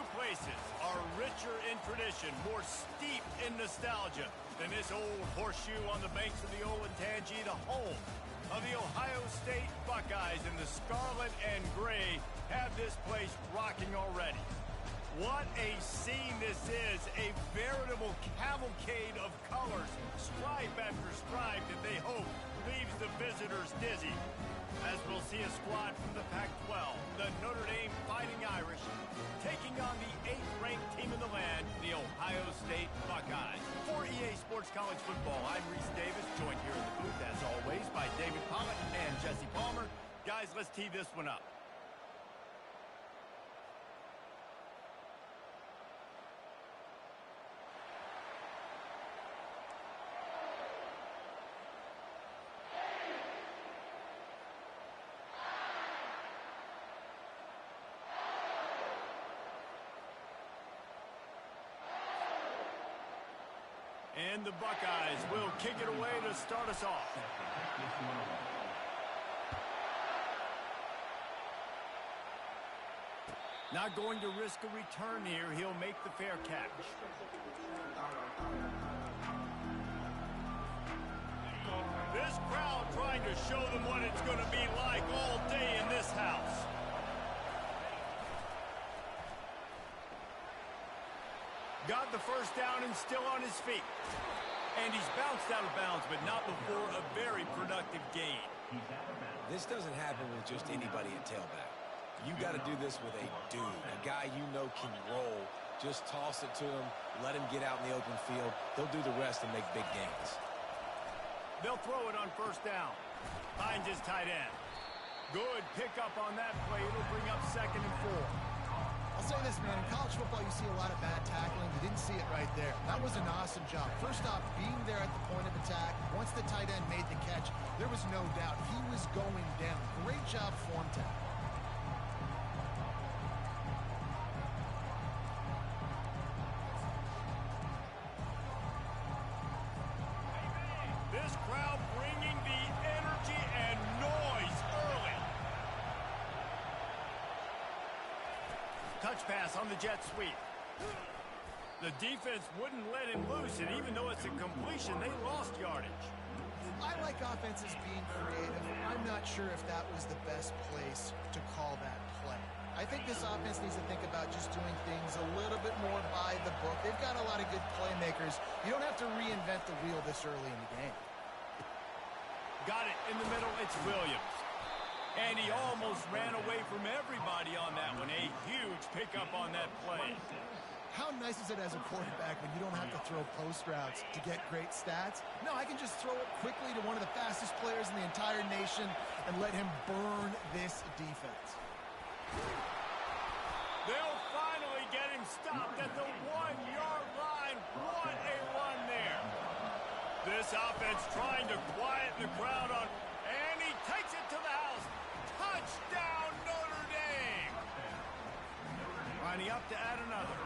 Few places are richer in tradition, more steeped in nostalgia than this old horseshoe on the banks of the Olentangy, the home of the Ohio State Buckeyes, and the scarlet and gray have this place rocking already. What a scene this is, a veritable cavalcade of colors, stripe after stripe, that they hope leaves the visitors dizzy. As we'll see a squad from the Pac-12, the Notre Dame Fighting Irish, taking on the 8th-ranked team in the land, the Ohio State Buckeyes. For EA Sports College Football, I'm Reese Davis, joined here in the booth, as always, by David Pollock and Jesse Palmer. Guys, let's tee this one up. And the Buckeyes will kick it away to start us off. Not going to risk a return here. He'll make the fair catch. This crowd trying to show them what it's going to be like all day in this house. Got the first down and still on his feet. And he's bounced out of bounds, but not before a very productive gain. This doesn't happen with just anybody at tailback. You got to do this with a dude, a guy you know can roll. Just toss it to him, let him get out in the open field. He'll do the rest and make big gains. They'll throw it on first down. Finds his tight end. Good pickup on that play. It'll bring up 2nd and 4. I'll say this, man. In college football, you see a lot of bad tackling. You didn't see it right there. That was an awesome job. First off, being there at the point of attack. Once the tight end made the catch, there was no doubt he was going down. Great job form tackle. This crowd bringing the energy and noise early. Touch pass on the jet sweep. The defense wouldn't let him loose, and even though it's a completion, they lost yardage. I like offenses being creative. I'm not sure if that was the best place to call that play. I think this offense needs to think about just doing things a little bit more by the book. They've got a lot of good playmakers. You don't have to reinvent the wheel this early in the game. Got it in the middle. It's Williams. And he almost ran away from everybody on that one. A huge pickup on that play. How nice is it as a quarterback when you don't have to throw post routes to get great stats? No, I can just throw it quickly to one of the fastest players in the entire nation and let him burn this defense. They'll finally get him stopped at the 1-yard line. What a run there. This offense trying to quiet the crowd on, and he takes it to the house. Touchdown, Notre Dame! Lining up to add another.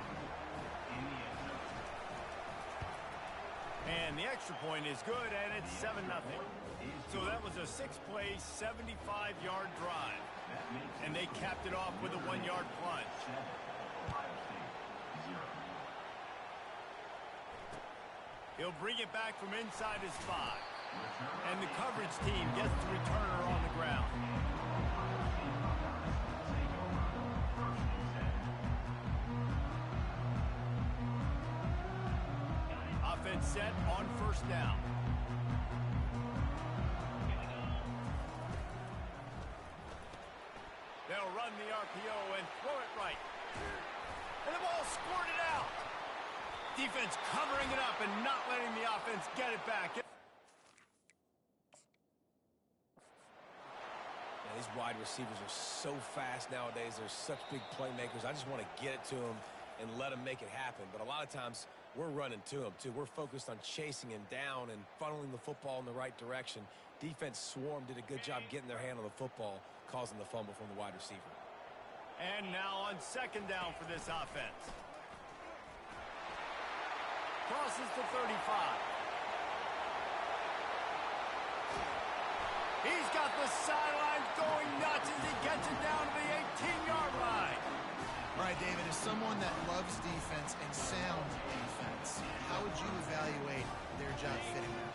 And the extra point is good, and it's 7-0. So that was a 6-play, 75-yard drive. And they capped it off with a 1-yard plunge. He'll bring it back from inside his 5. And the coverage team gets the returner on the ground. Offense set on first down. They'll run the RPO and throw it right. And the ball squirted out. Defense covering it up and not letting the offense get it back. Man, these wide receivers are so fast nowadays. They're such big playmakers. I just want to get it to them and let them make it happen. But a lot of times, we're running to them, too. We're focused on chasing him down and funneling the football in the right direction. Defense swarm did a good job getting their hand on the football, causing the fumble from the wide receiver. And now on second down for this offense. Crosses the 35. He's got the sidelines going nuts as he gets it down to the 18-yard line. All right, David, as someone that loves defense and sound defense, how would you evaluate their job fitting that?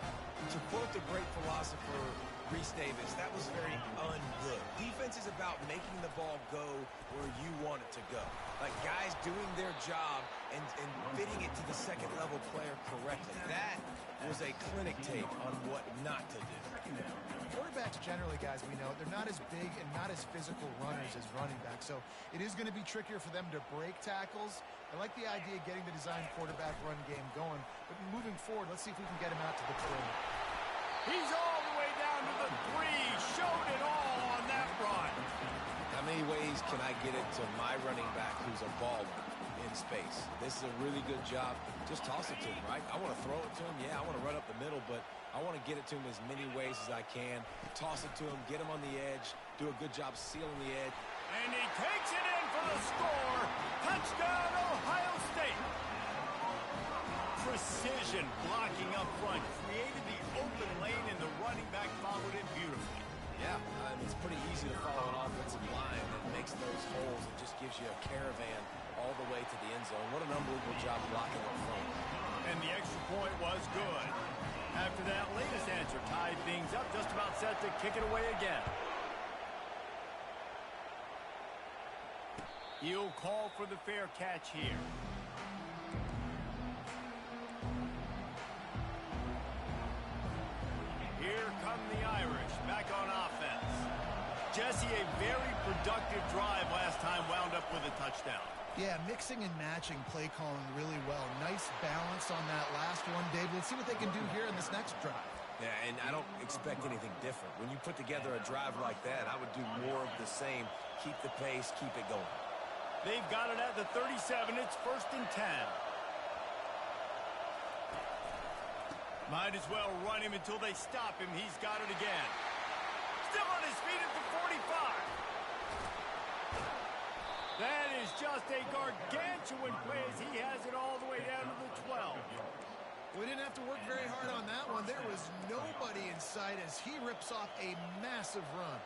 To quote the great philosopher Reese Davis, that was very ungood. Defense is about making the ball go where you want it to go. Like guys doing their job and fitting it to the second level player correctly. That was a clinic tape on what not to do. Quarterbacks generally, guys, we know, they're not as big and not as physical runners as running backs, so it is going to be trickier for them to break tackles. I like the idea of getting the design quarterback run game going, but moving forward, let's see if we can get him out to the perimeter. He's all the way down to the 3. Showed it all on that run. How many ways can I get it to my running back who's a baller in space? This is a really good job. Just toss it to him, right? I want to throw it to him. Yeah, I want to run up the middle, but I want to get it to him as many ways as I can. Toss it to him, get him on the edge, do a good job sealing the edge. And he takes it in for the score. Touchdown, Ohio State. Precision blocking up front created the open lane, and the running back followed it beautifully. Yeah, it's pretty easy to follow an offensive line that makes those holes and just gives you a caravan all the way to the end zone. What an unbelievable job blocking up front. And the extra point was good. After that latest answer tied things up, just about set to kick it away again. He'll call for the fair catch here. Here come the Irish back on offense. Jesse, a very productive drive last time, wound up with a touchdown. Yeah, mixing and matching play calling really well. Nice balance on that last one, Dave. Let's see what they can do here in this next drive. Yeah, and I don't expect anything different. When you put together a drive like that, I would do more of the same. Keep the pace, keep it going. They've got it at the 37. It's 1st and 10. Might as well run him until they stop him. He's got it again. Still on his feet at the 45. That is just a gargantuan play as he has it all the way down to the 12. We didn't have to work very hard on that one. There was nobody in sight as he rips off a massive run.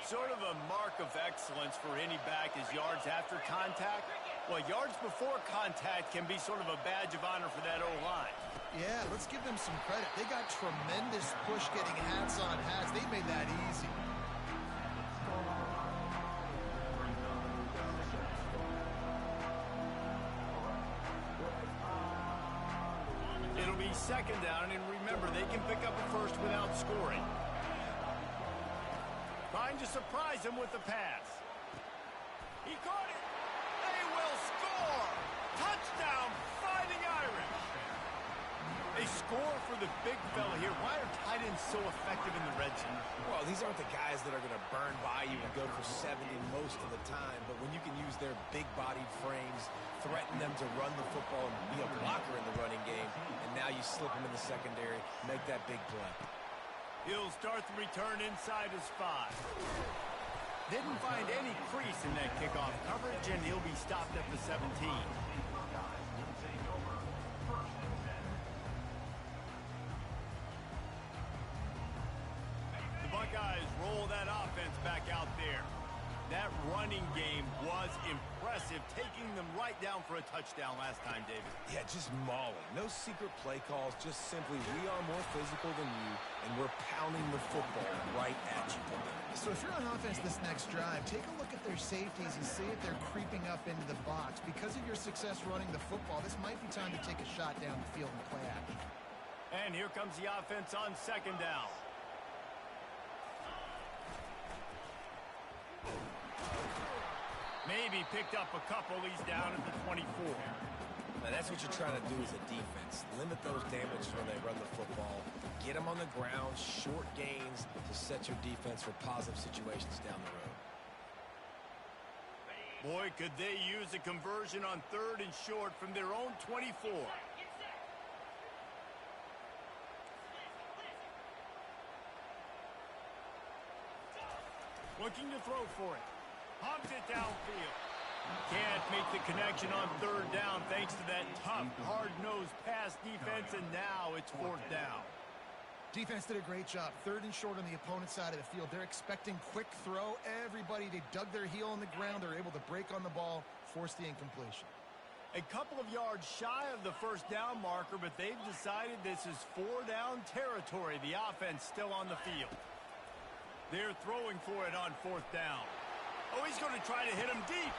Sort of a mark of excellence for any back is yards after contact. Well, yards before contact can be sort of a badge of honor for that O-line. Yeah, let's give them some credit. They got tremendous push getting hats on hats. They made that easy. It'll be 2nd down, and remember, they can pick up a first without scoring. Trying to surprise him with the pass. He caught it. They will score. Touchdown, Fighting Irish. A score for the big fella here. Why are tight ends so effective in the red zone? Well, these aren't the guys that are going to burn by you and go for 70 most of the time, but when you can use their big-bodied frames, threaten them to run the football and be a blocker in the running game, and now you slip them in the secondary, make that big play. He'll start the return inside his 5. Didn't find any crease in that kickoff coverage, and he'll be stopped at the 17. The Buckeyes roll that offense back out there. That running game was impressive, taking them right down for a touchdown last time, David. Yeah, just mauling. No secret play calls, just simply we are more physical than you, and we're pounding the football right at you. So if you're on offense this next drive, take a look at their safeties and see if they're creeping up into the box. Because of your success running the football, this might be time to take a shot down the field and play action. And here comes the offense on 2nd down. Maybe picked up a couple. He's down at the 24. Now that's what you're trying to do as a defense. Limit those damages when they run the football. Get them on the ground, short gains to set your defense for positive situations down the road. Boy, could they use a conversion on 3rd and short from their own 24. Looking to throw for it. Pumps it downfield. Can't make the connection on 3rd down thanks to that tough, hard-nosed pass defense, and now it's 4th down. Defense did a great job. 3rd and short on the opponent's side of the field. They're expecting quick throw. Everybody, they dug their heel on the ground. They're able to break on the ball, force the incompletion. A couple of yards shy of the first down marker, but they've decided this is 4-down territory. The offense still on the field. They're throwing for it on 4th down. Oh, he's going to try to hit him deep.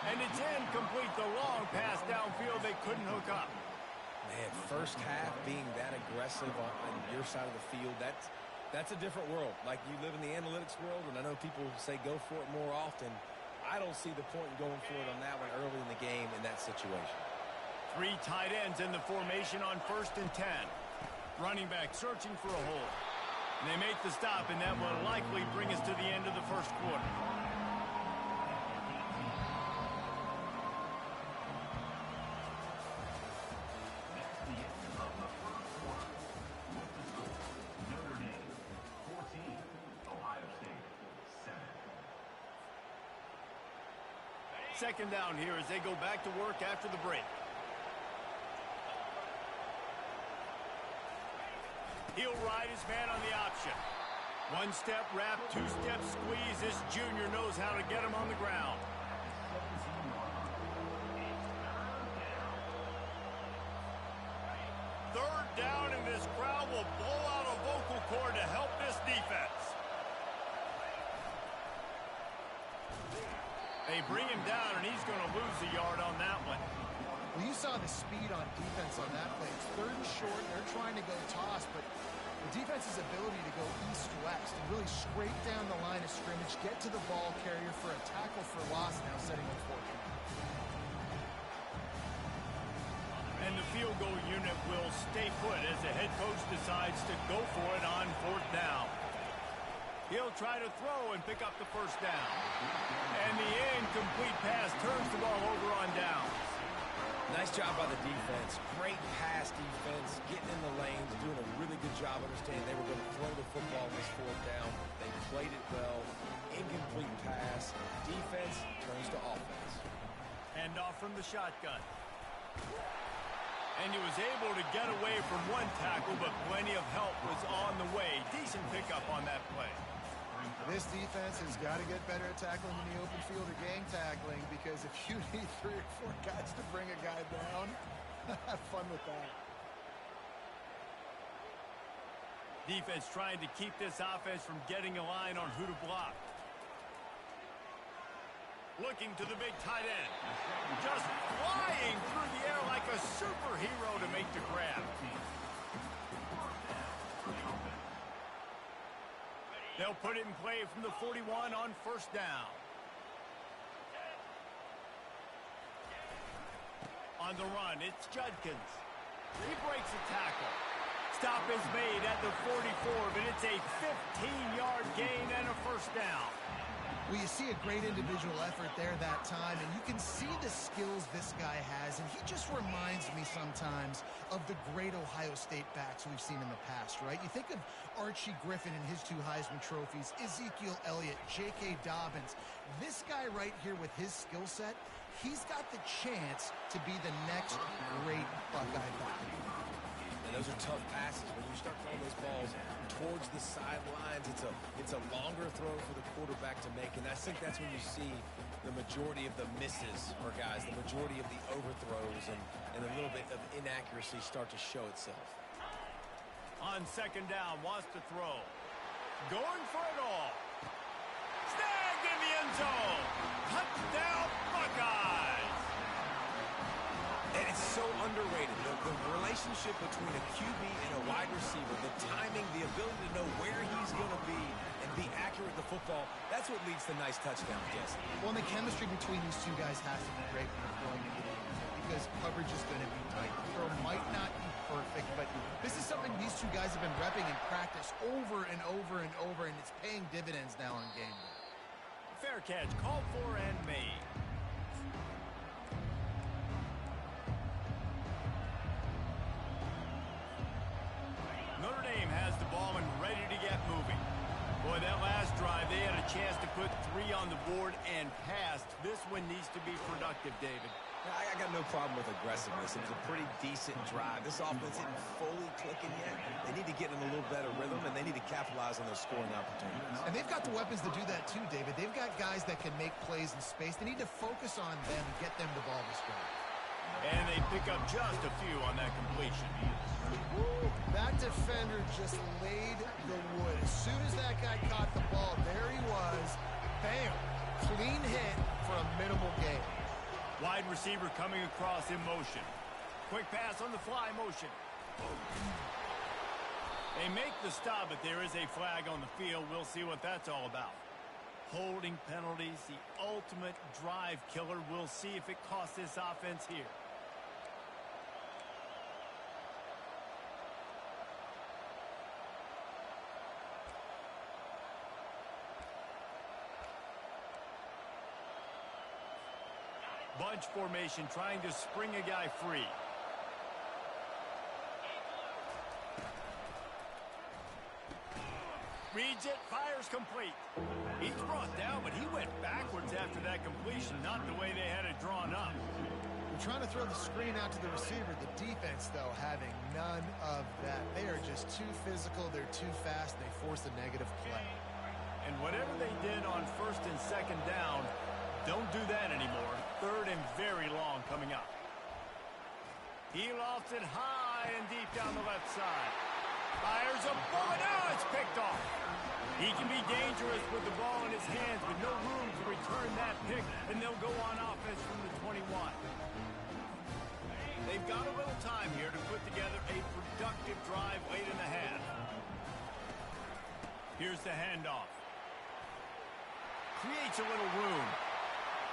And it's incomplete. The long pass downfield, they couldn't hook up. Man, first half being that aggressive on your side of the field, that's a different world. Like, you live in the analytics world, and I know people say go for it more often. I don't see the point in going for it on that one early in the game in that situation. 3 tight ends in the formation on 1st and 10. Running back searching for a hole. And they make the stop, and that will likely bring us to the end of the first quarter. Second down here as they go back to work after the break. He'll ride his man on the option. 1-step wrap, 2-step squeeze. This junior knows how to get him on the ground. Third down, and this crowd will blow out a vocal cord to help this defense. They bring him down, and he's going to lose a yard on that one. Well, you saw the speed on defense on that play. It's 3rd and short. They're trying to go toss, but the defense's ability to go east-west and really scrape down the line of scrimmage, get to the ball carrier for a tackle for loss, now setting up 4th down. And the field goal unit will stay put as the head coach decides to go for it on 4th down. He'll try to throw and pick up the first down. And the incomplete pass turns the ball over on downs. Nice job by the defense. Great pass defense, getting in the lanes, doing a really good job understanding they were going to throw the football this 4th down. They played it well. Incomplete pass. Defense turns to offense. Hand off from the shotgun. And he was able to get away from one tackle, but plenty of help was on the way. Decent pickup on that play. This defense has got to get better at tackling in the open field or gang tackling, because if you need 3 or 4 guys to bring a guy down, have fun with that. Defense trying to keep this offense from getting a line on who to block. Looking to the big tight end. Just flying through the air like a superhero to make the grab. They'll put it in play from the 41 on 1st down. On the run, it's Judkins. He breaks a tackle. Stop is made at the 44, but it's a 15-yard gain and a 1st down. Well, you see a great individual effort there that time, and you can see the skills this guy has, and he just reminds me sometimes of the great Ohio State backs we've seen in the past, right? You think of Archie Griffin and his 2 Heisman trophies, Ezekiel Elliott, J.K. Dobbins. This guy right here with his skill set, he's got the chance to be the next great Buckeye back. And those are tough passes. When you start throwing those balls towards the sidelines, it's a longer throw for the quarterback to make, and I think that's when you see the majority of the misses for guys, the majority of the overthrows, and a little bit of inaccuracy start to show itself. On 2nd down, wants to throw. Going for it all. Snagged in the end zone. Touchdown, Buckeyes. And it's so underrated. The relationship between a QB and a wide receiver, the timing, the ability to know where he's going to be and be accurate with the football, that's what leads to nice touchdowns, Jesse. Well, and the chemistry between these 2 guys has to be great when they're throwing into the end zone, because coverage is going to be tight. The throw might not be perfect, but this is something these 2 guys have been repping in practice over and over and over, and it's paying dividends now on game day. Fair catch, called for and made. Notre Dame has the ball and ready to get moving. Boy, that last drive, they had a chance to put 3 on the board and passed. This one needs to be productive, David. I got no problem with aggressiveness. It was a pretty decent drive. This offense isn't fully clicking yet. They need to get in a little better rhythm, and they need to capitalize on those scoring opportunities. And they've got the weapons to do that too, David. They've got guys that can make plays in space. They need to focus on them and get them the ball this drive. And they pick up just a few on that completion. Woo, that defender just laid the wood. As soon as that guy caught the ball, there he was. Bam! Clean hit for a minimal gain. Wide receiver coming across in motion. Quick pass on the fly motion. They make the stop, but there is a flag on the field. We'll see what that's all about. Holding penalties, the ultimate drive killer. We'll see if it costs this offense here. Bunch formation, trying to spring a guy free. Reads it, fires complete. He's brought down, but he went backwards after that completion, not the way they had it drawn up. They're trying to throw the screen out to the receiver. The defense, though, having none of that. They are just too physical. They're too fast. They force a negative play. And whatever they did on first and second down, don't do that anymore. Third and very long coming up. He lofts it high and deep down the left side. Fires a bullet. Oh, it's picked off. He can be dangerous with the ball in his hands, but no room to return that pick, and they'll go on offense from the 21. They've got a little time here to put together a productive drive late in the half. Here's the handoff. Creates a little room.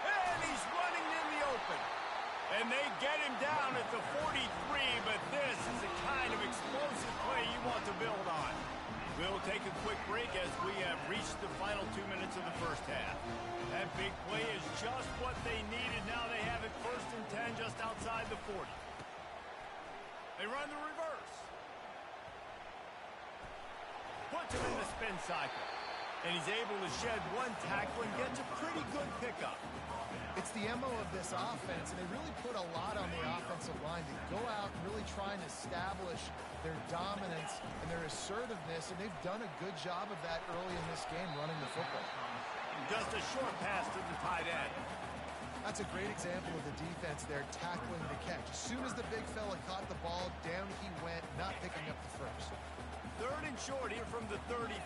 And he's running in the open. And they get him down at the 43, but this is the kind of explosive play you want to build on. We'll take a quick break as we have reached the final 2 minutes of the first half. That big play is just what they needed. Now they have it first and 10 just outside the 40. They run the reverse. Puts him in the spin cycle. And he's able to shed one tackle and gets a pretty good pickup. It's the MO of this offense, and they really put a lot on the offensive line to go out and really try and establish their dominance and their assertiveness, and they've done a good job of that early in this game running the football. Just a short pass to the tight end. That's a great example of the defense there tackling the catch. As soon as the big fella caught the ball, down he went, not picking up the first. Third and short here from the 35.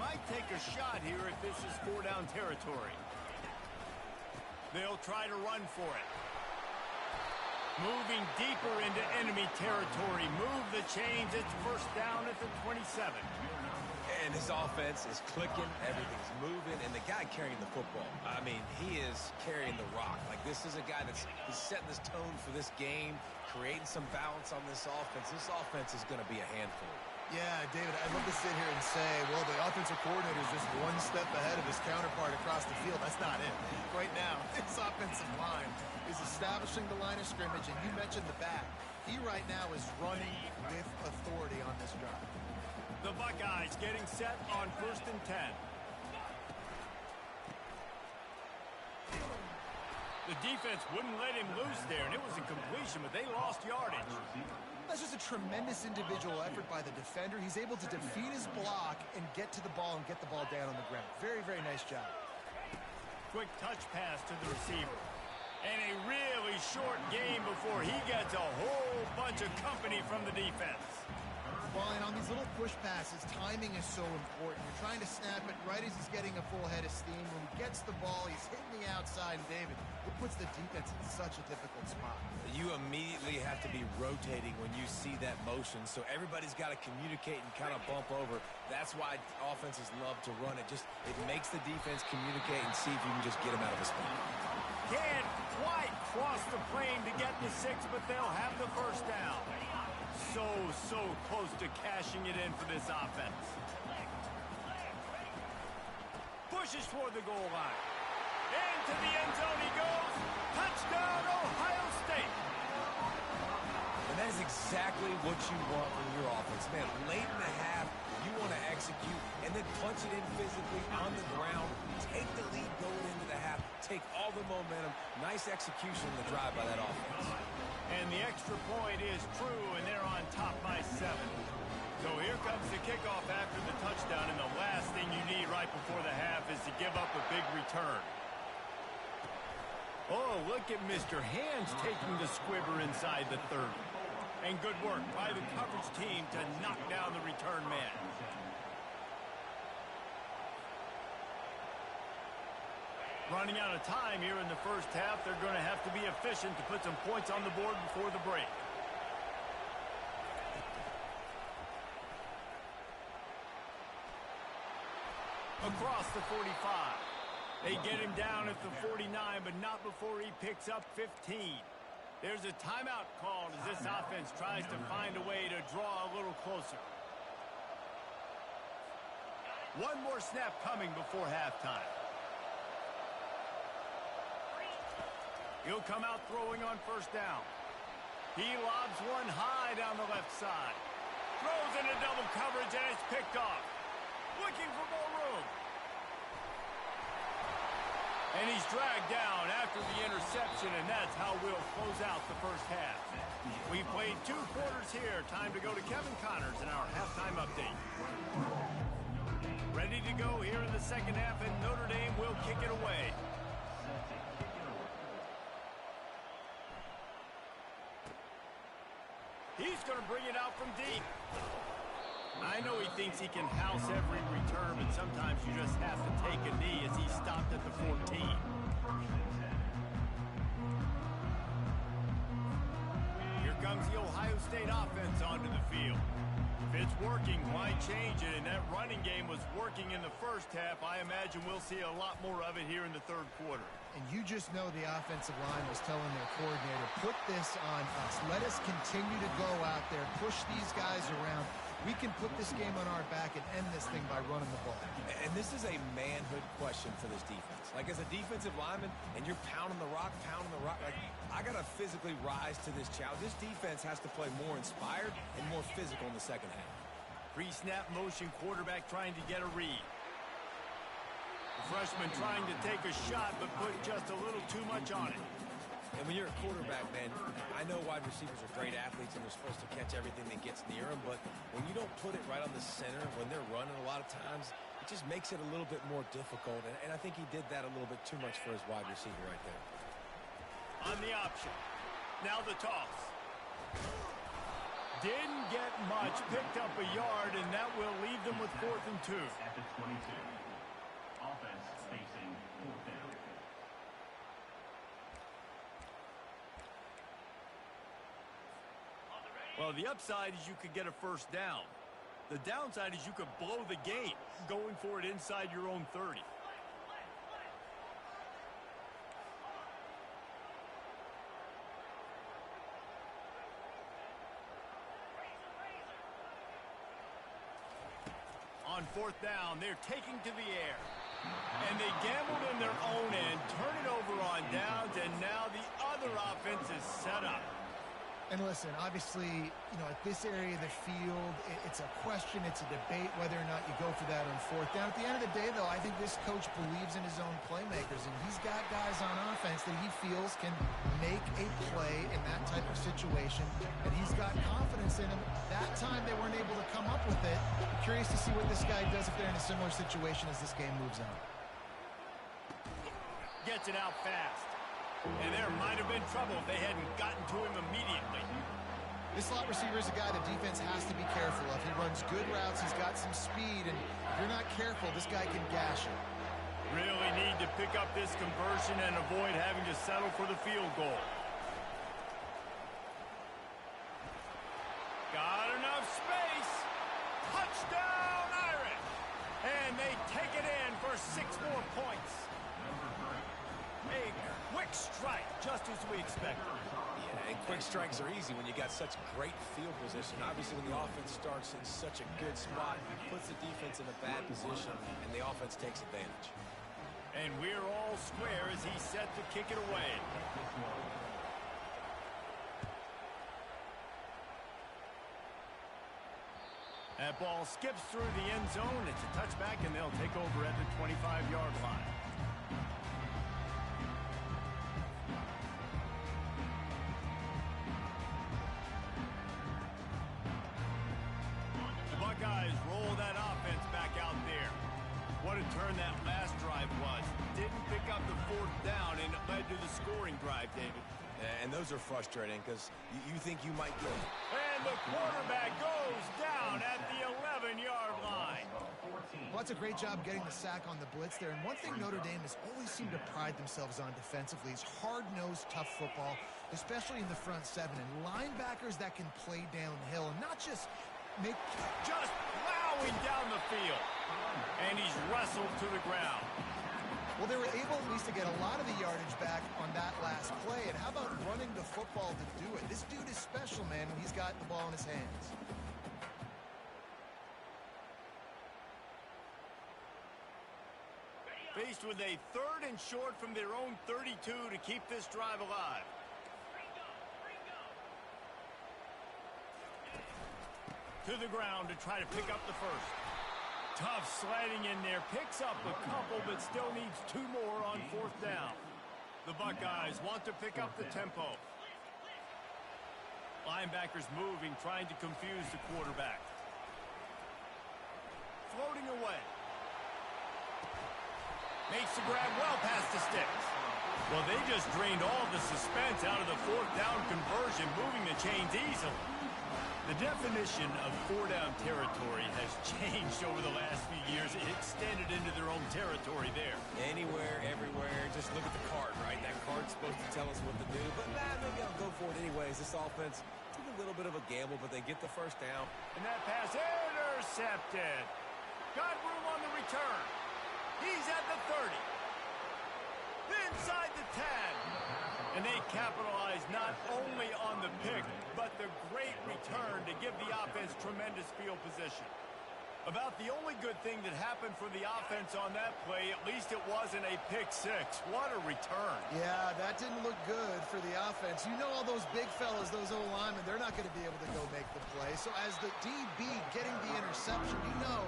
Might take a shot here if this is 4-down territory. They'll try to run for it. Moving deeper into enemy territory. Move the chains. It's first down at the 27. And his offense is clicking, everything's moving, and the guy carrying the football, I mean, he is carrying the rock. Like, this is a guy he's setting this tone for this game, creating some balance on this offense. This offense is going to be a handful. Yeah, David, I'd love to sit here and say, well, the offensive coordinator is just one step ahead of his counterpart across the field. That's not it. Right now, this offensive line is establishing the line of scrimmage, and you mentioned the back. He right now is running with authority on this drive. The Buckeyes getting set on first and 10. The defense wouldn't let him loose there, and it was a completion, but they lost yardage. That's just a tremendous individual effort by the defender. He's able to defeat his block and get to the ball and get the ball down on the ground. Very, very nice job. Quick touch pass to the receiver. And a really short game before he gets a whole bunch of company from the defense. Well, and on these little push passes, timing is so important. You're trying to snap it right as he's getting a full head of steam. When he gets the ball, he's hitting the outside. And David, it puts the defense in such a difficult spot. You immediately have to be rotating when you see that motion, so everybody's got to communicate and kind of bump over. That's why offenses love to run it. It makes the defense communicate and see if you can just get him out of his spot. Can't quite cross the plane to get the 6, but they'll have the first down. So close to cashing it in for this offense. Pushes toward the goal line. Into the end zone he goes. Touchdown, Ohio State. And that is exactly what you want from your offense. Man, late in the half, you want to execute, and then punch it in physically on the ground, take the lead going into the half, take all the momentum. Nice execution in the drive by that offense. And the extra point is true, and they're on top by 7. So here comes the kickoff after the touchdown, and the last thing you need right before the half is to give up a big return. Oh, look at Mr. Hands taking the squibber inside the 30. And good work by the coverage team to knock down the return man. Running out of time here in the first half. They're going to have to be efficient to put some points on the board before the break. Across the 45. They get him down at the 49, but not before he picks up 15. There's a timeout called as this offense tries to find a way to draw a little closer. One more snap coming before halftime. He'll come out throwing on first down. He lobs one high down the left side. Throws into double coverage, and it's picked off. Looking for more room. And he's dragged down after the interception, and that's how we'll close out the first half. We've played 2 quarters here. Time to go to Kevin Connors in our halftime update. Ready to go here in the second half, and Notre Dame will kick it away. He's going to bring it out from deep. I know he thinks he can house every return, but sometimes you just have to take a knee as he stopped at the 14. Here comes the Ohio State offense onto the field. If it's working, why change it? And that running game was working in the first half. I imagine we'll see a lot more of it here in the third quarter. And you just know the offensive line was telling their coordinator, put this on us. Let us continue to go out there, push these guys around. We can put this game on our back and end this thing by running the ball. And this is a manhood question for this defense. Like, as a defensive lineman, and you're pounding the rock, like, I got to physically rise to this challenge. This defense has to play more inspired and more physical in the second half. Pre-snap motion, quarterback trying to get a read. The freshman trying to take a shot, but put just a little too much on it. And when you're a quarterback, man, I know wide receivers are great athletes and they're supposed to catch everything that gets near them, but when you don't put it right on the center, when they're running a lot of times, it just makes it a little bit more difficult. And I think he did that a little bit too much for his wide receiver right there. On the option. Now the toss. Didn't get much, picked up a yard, and that will leave them with 4th and 2. At the 22. Offense facing 4th down. Well, the upside is you could get a first down. The downside is you could blow the game going for it inside your own 30. On 4th down, they're taking to the air. And they gambled in their own end, turn it over on downs, and now the other offense is set up. And listen, obviously, you know, at this area of the field, it's a question, it's a debate whether or not you go for that on 4th down. At the end of the day, though, I think this coach believes in his own playmakers, and he's got guys on offense that he feels can make a play in that type of situation, and he's got confidence in him. That time they weren't able to come up with it. I'm curious to see what this guy does if they're in a similar situation as this game moves on. Gets it out fast. And there might have been trouble if they hadn't gotten to him immediately. This slot receiver is a guy the defense has to be careful of. He runs good routes. He's got some speed. And if you're not careful, this guy can gash it. Really need to pick up this conversion and avoid having to settle for the field goal. Got enough space. Touchdown, Irish. And they take it in for 6 more points. A quick strike, just as we expected. Yeah, and quick strikes are easy when you got such great field position. Obviously, when the offense starts in such a good spot, it puts the defense in a bad position, and the offense takes advantage. And we're all square as he's set to kick it away. That ball skips through the end zone. It's a touchback. back, and they'll take over at the 25-yard line. The Buckeyes roll that offense back out there. What a turn that last drive was. Didn't pick up the fourth down, and it led to the scoring drive, David. And those are frustrating because you think you might get it. And the quarterback goes down at the 11-yard line. Well, that's a great job getting the sack on the blitz there. And one thing Notre Dame has always seemed to pride themselves on defensively is hard-nosed, tough football, especially in the front seven. And linebackers that can play downhill and not just just plowing down the field. And he's wrestled to the ground. Well, they were able at least to get a lot of the yardage back on that last play. And how about running the football to do it? This dude is special, man, when he's got the ball in his hands. Faced with a 3rd and short from their own 32 to keep this drive alive. To the ground to try to pick up the first. Tough sliding in there. Picks up a couple, but still needs 2 more on 4th down. The Buckeyes want to pick up the tempo. Linebackers moving, trying to confuse the quarterback. Floating away. Makes the grab well past the sticks. Well, they just drained all the suspense out of the 4th down conversion, moving the chains easily. The definition of 4-down territory has changed over the last few years. It extended into their own territory there. Anywhere, everywhere, just look at the card, right? That card's supposed to tell us what to do, but maybe I'll go for it anyways. This offense took a little bit of a gamble, but they get the first down. And that pass intercepted. Got room on the return. He's at the 30. Inside the 10. And they capitalize not only on the pick, but the great return to give the offense tremendous field position. About the only good thing that happened for the offense on that play, at least it wasn't a pick six. What a return. Yeah, that didn't look good for the offense. You know all those big fellas, those O-linemen, they're not going to be able to go make the play. So as the DB getting the interception, you know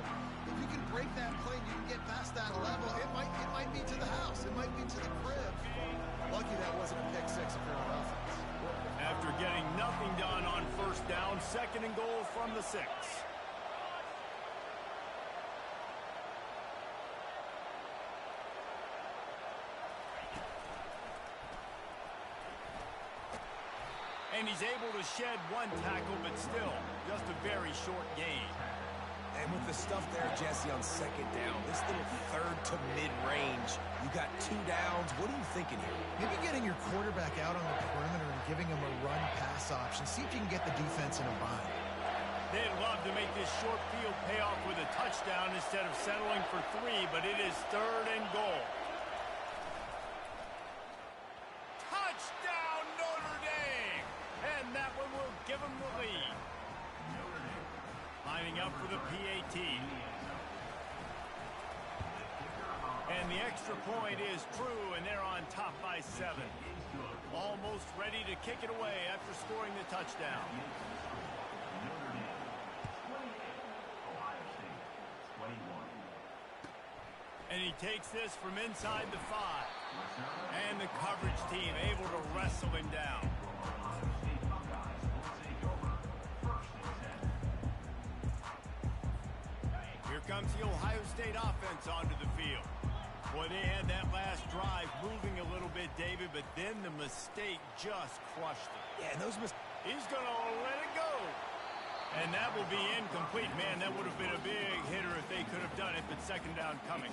if you can break that play and you can get past that level, it might be to the house. It might be to the crib. Lucky that wasn't a pick six if you're on offense. After getting nothing done on 1st down, 2nd and goal from the 6. And he's able to shed 1 tackle, but still just a very short gain. And with the stuff there, Jesse, on 2nd down, this little 3rd to mid-range, you got 2 downs. What are you thinking here? Maybe getting your quarterback out on the perimeter and giving him a run-pass option. See if you can get the defense in a bind. They'd love to make this short field pay off with a touchdown instead of settling for 3, but it is 3rd and goal. Touchdown, Notre Dame! And that one will give them the lead. Lining up for the PAT. And the extra point is true, and they're on top by 7. Almost ready to kick it away after scoring the touchdown. And he takes this from inside the 5. And the coverage team able to wrestle him down. Here comes the Ohio State offense onto the field. Boy, they had that last drive moving a little bit, David, but then the mistake just crushed him. Yeah, and those He's going to let it go. And that will be incomplete. Man, that would have been a big hitter if they could have done it, but 2nd down coming.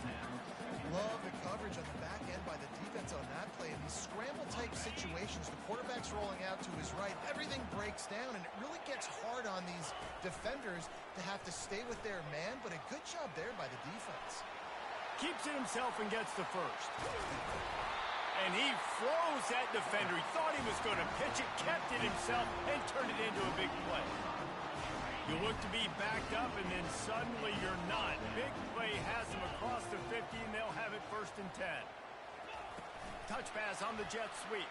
Love the coverage on the back end by the defense on that play. In these scramble-type situations, the quarterback's rolling out to his right. Everything breaks down, and it really gets hard on these defenders to have to stay with their man, but a good job there by the defense. Keeps it himself and gets the first. And he froze that defender. He thought he was going to pitch it, kept it himself, and turned it into a big play. You look to be backed up, and then suddenly you're not. Big play has them across the 50, and they'll have it 1st and 10. Touch pass on the jet sweep.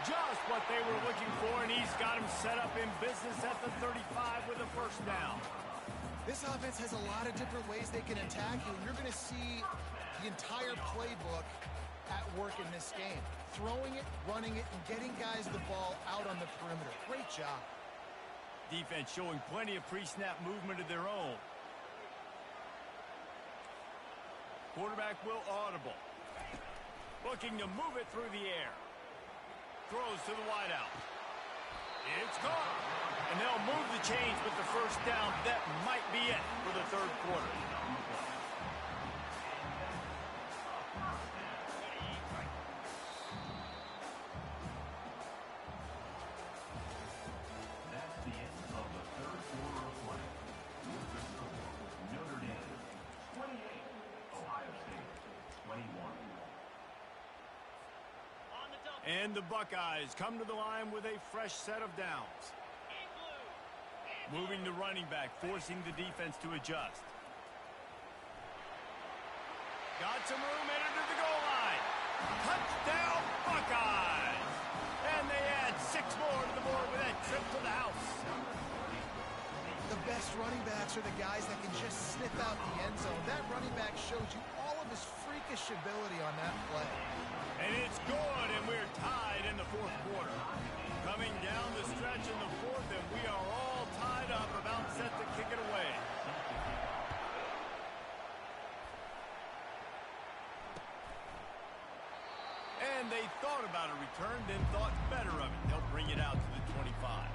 Just what they were looking for, and he's got him set up in business at the 35 with a 1st down. This offense has a lot of different ways they can attack you. You're going to see the entire playbook at work in this game. Throwing it, running it, and getting guys the ball out on the perimeter. Great job. Defense showing plenty of pre-snap movement of their own. Quarterback will audible. Looking to move it through the air. Throws to the wideout. It's caught. And they'll move the chains with the first down. That might be it for the third quarter. That's the end of the third quarter of play. The score, Notre Dame 28, Ohio State 21. And the Buckeyes come to the line with a fresh set of downs. Moving the running back, forcing the defense to adjust. Got some room, entered to the goal line. Touchdown, Buckeyes! And they add 6 more to the board with that trip to the house. The best running backs are the guys that can just sniff out the end zone. That running back showed you all of his freakish ability on that play. And it's good, and we're tied in the fourth quarter. Coming down the stretch in the fourth, and we are all tied up, about set to kick it away. And they thought about a return, then thought better of it. They'll bring it out to the 25.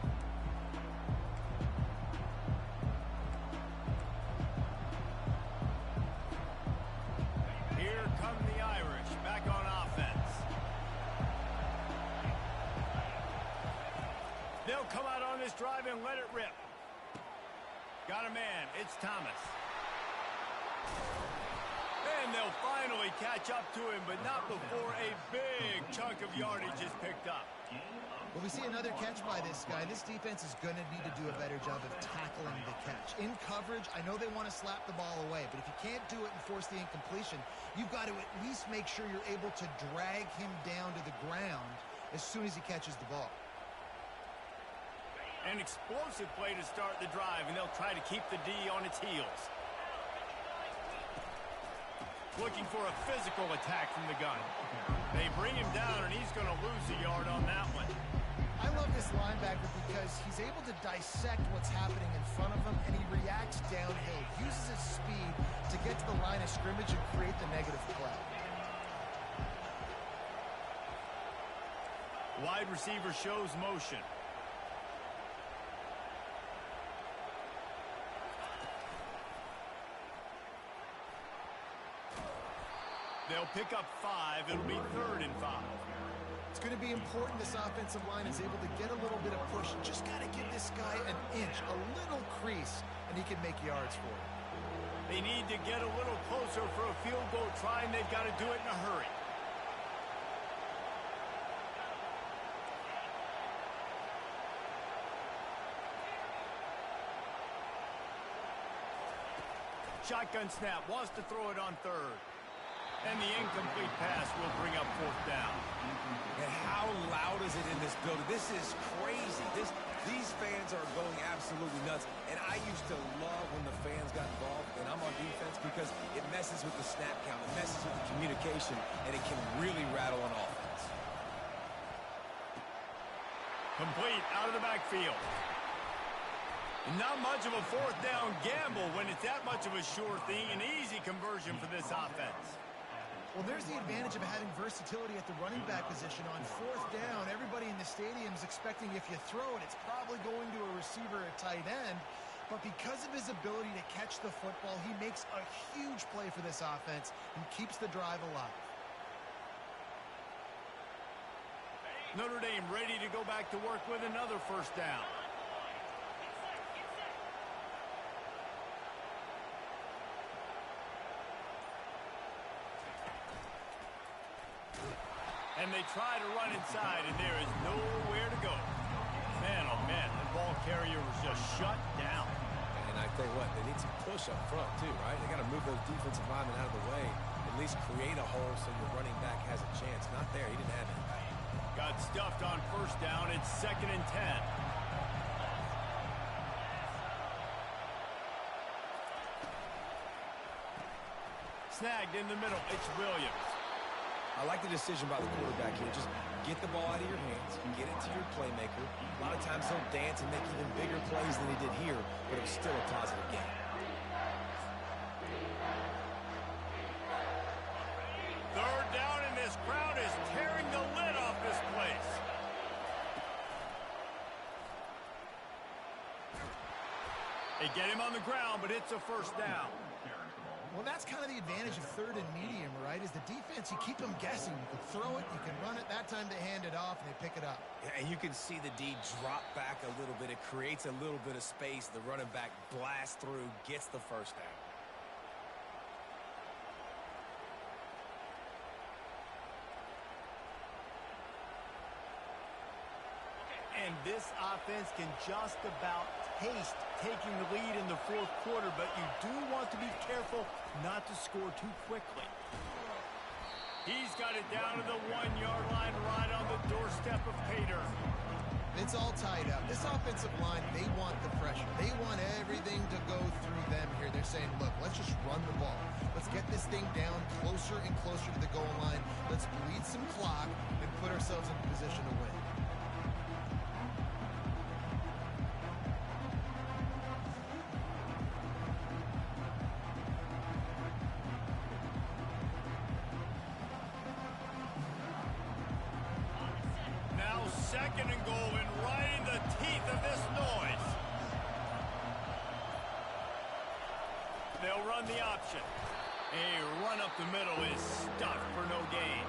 Here come the Irish, back on offense. They'll come out on this drive and let it rip. Got a man. It's Thomas. And they'll finally catch up to him, but not before a big chunk of yardage is picked up. Well, we see another catch by this guy. This defense is going to need to do a better job of tackling the catch. In coverage, I know they want to slap the ball away, but if you can't do it and force the incompletion, you've got to at least make sure you're able to drag him down to the ground as soon as he catches the ball. An explosive play to start the drive, and they'll try to keep the D on its heels. Looking for a physical attack from the gun. They bring him down, and he's going to lose a yard on that one. I love this linebacker because he's able to dissect what's happening in front of him, and he reacts downhill, uses his speed to get to the line of scrimmage and create the negative play. Wide receiver shows motion. They'll pick up 5. It'll be 3rd and 5. It's going to be important this offensive line is able to get a little bit of push. Just got to give this guy an inch, a little crease, and he can make yards for it. They need to get a little closer for a field goal try, and they've got to do it in a hurry. Shotgun snap, wants to throw it on 3rd. And the incomplete pass will bring up 4th down. And how loud is it in this building? This is crazy. These fans are going absolutely nuts. And I used to love when the fans got involved, and I'm on defense, because it messes with the snap count. It messes with the communication, and it can really rattle an offense. Complete out of the backfield. Not much of a 4th down gamble when it's that much of a sure thing. An easy conversion for this offense. Well, there's the advantage of having versatility at the running back position. On 4th down, everybody in the stadium is expecting if you throw it, it's probably going to a receiver or tight end. But because of his ability to catch the football, he makes a huge play for this offense and keeps the drive alive. Notre Dame ready to go back to work with another 1st down. And they try to run inside, and there is nowhere to go. Man, oh man, that ball carrier was just shut down. And I tell you what, they need some push up front too, right? They got to move those defensive linemen out of the way, at least create a hole so your running back has a chance. Not there, he didn't have it. Got stuffed on 1st down. It's 2nd and 10. snagged in the middle. It's Williams. I like the decision by the quarterback here. Just get the ball out of your hands, get it to your playmaker. A lot of times he'll dance and make even bigger plays than he did here, but it was still a positive game. Third down, and this crowd is tearing the lid off this place. They get him on the ground, but it's a first down. Well, that's kind of the advantage of third and medium, right? Is the defense, you keep them guessing. You can throw it, you can run it. That time they hand it off, and they pick it up. Yeah, and you can see the D drop back a little bit. It creates a little bit of space. The running back blasts through, gets the first down. And this offense can just about taste taking the lead in the fourth quarter, but you do want to be careful not to score too quickly. He's got it down to the 1-yard line right on the doorstep of Pater. It's all tied up. This offensive line, they want the pressure. They want everything to go through them here. They're saying, look, let's just run the ball. Let's get this thing down closer and closer to the goal line. Let's bleed some clock and put ourselves in a position to win. Second and goal, and right in the teeth of this noise. They'll run the option. A run up the middle is stuffed for no gain.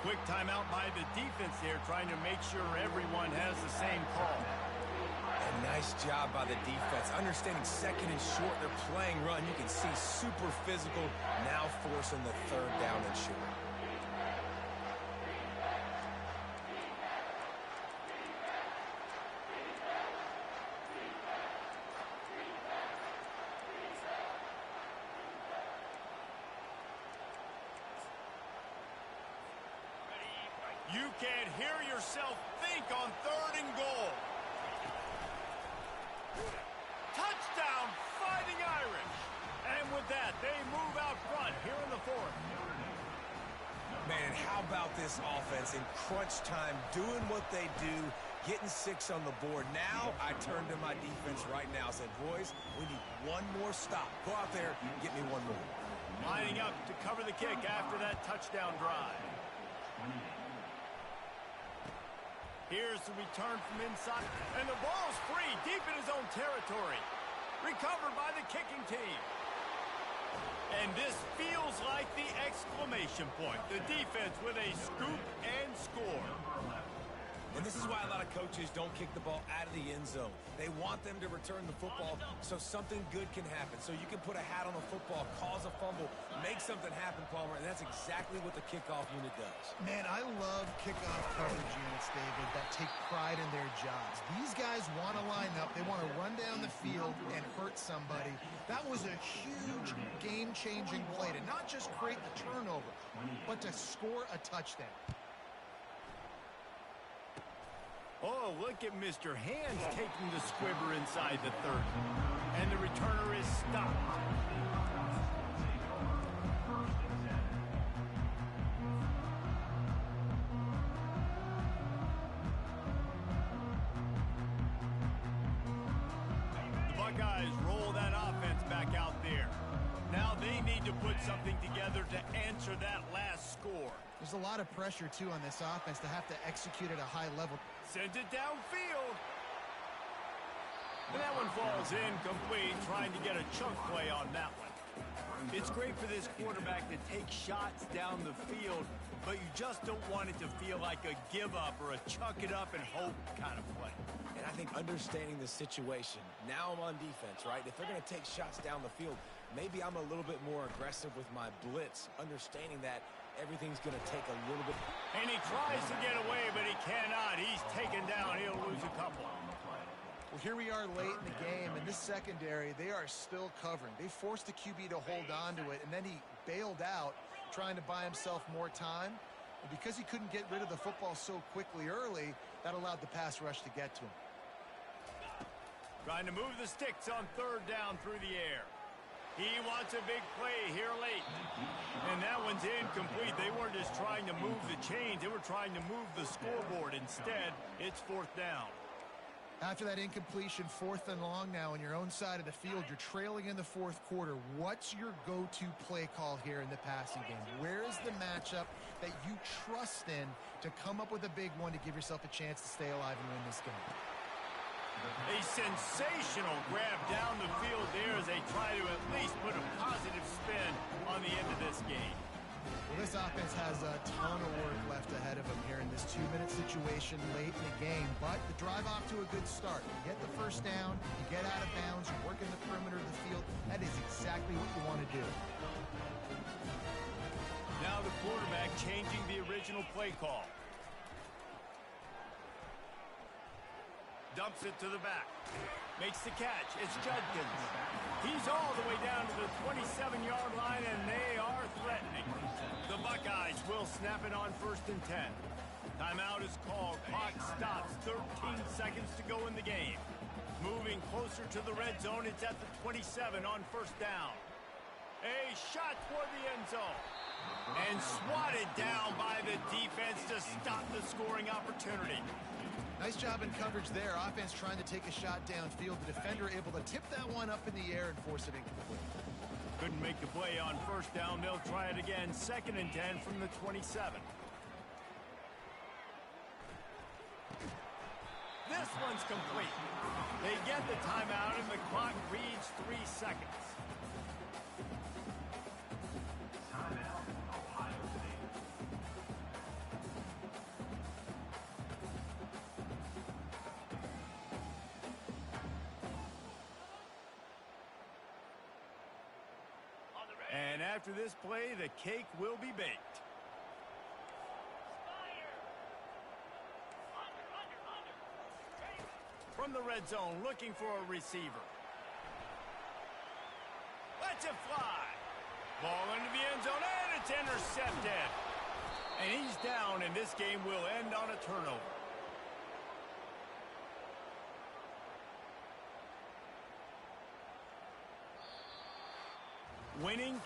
Quick timeout by the defense there, trying to make sure everyone has the same call. A nice job by the defense. Understanding second and short, they're playing run. You can see super physical, now forcing the third down and short. You can't hear yourself think on third and goal. Touchdown, Fighting Irish. And with that, they move out front here in the fourth. Man, how about this offense in crunch time, doing what they do, getting 6 on the board. Now I turn to my defense right now and said, boys, we need one more stop. Go out there and get me one more. Lining up to cover the kick after that touchdown drive. Here's the return from inside, and the ball's free, deep in his own territory. Recovered by the kicking team. And this feels like the exclamation point. The defense with a scoop and score. And this is why a lot of coaches don't kick the ball out of the end zone. They want them to return the football so something good can happen. So you can put a hat on the football, cause a fumble, make something happen, Palmer, and that's exactly what the kickoff unit does. Man, I love kickoff coverage units, David, that take pride in their jobs. These guys want to line up. They want to run down the field and hurt somebody. That was a huge game-changing play to not just create the turnover, but to score a touchdown. Oh, look at Mr. Hands taking the squibber inside the 30. And the returner is stopped. The Buckeyes roll that offense back out there. Now they need to put something together to answer that last score. There's a lot of pressure, too, on this offense to have to execute at a high level. Sends it downfield. And that one falls incomplete, trying to get a chunk play on that one. It's great for this quarterback to take shots down the field, but you just don't want it to feel like a give-up or a chuck it up and hope kind of play. And I think understanding the situation, now I'm on defense, right? If they're going to take shots down the field, maybe I'm a little bit more aggressive with my blitz, understanding that everything's going to take a little bit. And he tries to get away, but he cannot. He's taken down. He'll lose a couple. Well, here we are late in the game, and this secondary, they are still covering. They forced the QB to hold on to it, and then he bailed out, trying to buy himself more time. And because he couldn't get rid of the football so quickly early, that allowed the pass rush to get to him. Trying to move the sticks on third down through the air. He wants a big play here late. And that one's incomplete. They weren't just trying to move the chains. They were trying to move the scoreboard. Instead, it's 4th down. After that incompletion, 4th and long now on your own side of the field, you're trailing in the 4th quarter. What's your go-to play call here in the passing game? Where is the matchup that you trust in to come up with a big one to give yourself a chance to stay alive and win this game? A sensational grab down the field there as they try to at least put a positive spin on the end of this game. Well, this offense has a ton of work left ahead of them here in this 2-minute situation late in the game, but the drive off to a good start. You get the first down, you get out of bounds, you work in the perimeter of the field. That is exactly what you want to do. Now the quarterback changing the original play call. Dumps it to the back. Makes the catch. It's Judkins. He's all the way down to the 27-yard line, and they are threatening. The Buckeyes will snap it on 1st and 10. Timeout is called. Clock stops. 13 seconds to go in the game. Moving closer to the red zone. It's at the 27 on 1st down. A shot toward the end zone. And swatted down by the defense to stop the scoring opportunity. Nice job in coverage there. Offense trying to take a shot downfield. The defender able to tip that one up in the air and force it incomplete. Couldn't make the play on 1st down. They'll try it again. 2nd and 10 from the 27. This one's complete. They get the timeout and the clock reads 3 seconds. Timeout, Ohio State. And after this play, the cake will be baked. From the red zone, looking for a receiver. Lets it fly. Ball into the end zone, and it's intercepted. And he's down, and this game will end on a turnover. Winning